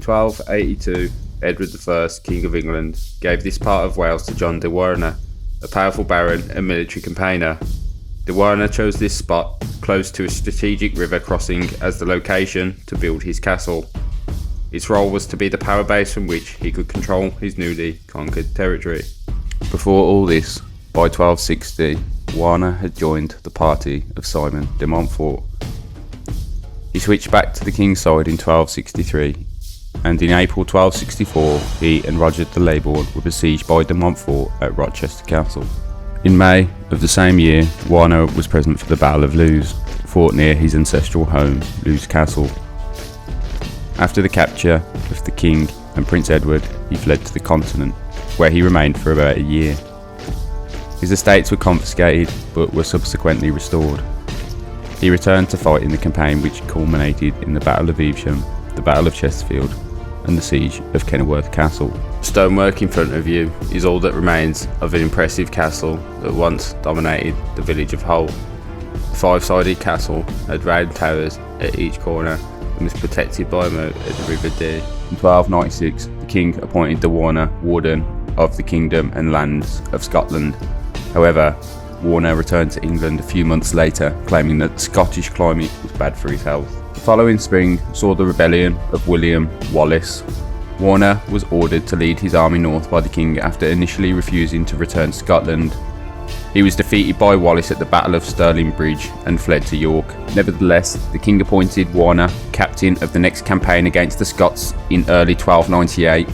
1282, Edward I, King of England, gave this part of Wales to John de Warenne, a powerful baron and military campaigner. De Warenne chose this spot, close to a strategic river crossing, as the location to build his castle. Its role was to be the power base from which he could control his newly conquered territory. Before all this, by 1260, Warenne had joined the party of Simon de Montfort. He switched back to the king's side in 1263, and in April 1264 he and Roger de Leybourne were besieged by de Montfort at Rochester Castle. In May of the same year, Warenne was present for the Battle of Lewes, fought near his ancestral home, Lewes Castle. After the capture of the king and Prince Edward, he fled to the continent, where he remained for about a year. His estates were confiscated, but were subsequently restored. He returned to fight in the campaign which culminated in the Battle of Evesham, the Battle of Chesterfield, and the siege of Kenilworth Castle. Stonework in front of you is all that remains of an impressive castle that once dominated the village of Holt. The five-sided castle had round towers at each corner and was protected by a moat at the River Dee. In 1296, the king appointed de Warenne warden of the kingdom and lands of Scotland. However, Warenne returned to England a few months later, claiming that the Scottish climate was bad for his health. The following spring saw the rebellion of William Wallace. Warenne was ordered to lead his army north by the king after initially refusing to return to Scotland. He was defeated by Wallace at the Battle of Stirling Bridge and fled to York. Nevertheless, the king appointed Warenne captain of the next campaign against the Scots in early 1298.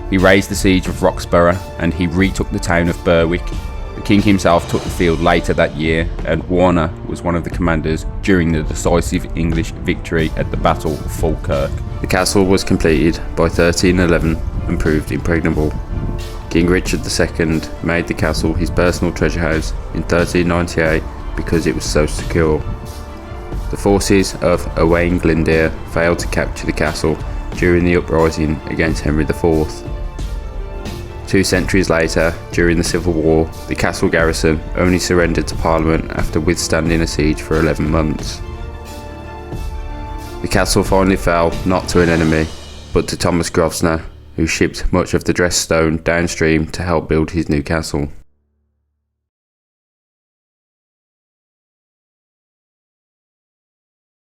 He raised the siege of Roxburgh and he retook the town of Berwick. The king himself took the field later that year, and Warenne was one of the commanders during the decisive English victory at the Battle of Falkirk. The castle was completed by 1311 and proved impregnable. King Richard II made the castle his personal treasure house in 1398 because it was so secure. The forces of Owain Glyndŵr failed to capture the castle during the uprising against Henry IV. 2 centuries later, during the Civil War, the castle garrison only surrendered to Parliament after withstanding a siege for 11 months. The castle finally fell not to an enemy, but to Thomas Grosvenor, who shipped much of the dressed stone downstream to help build his new castle.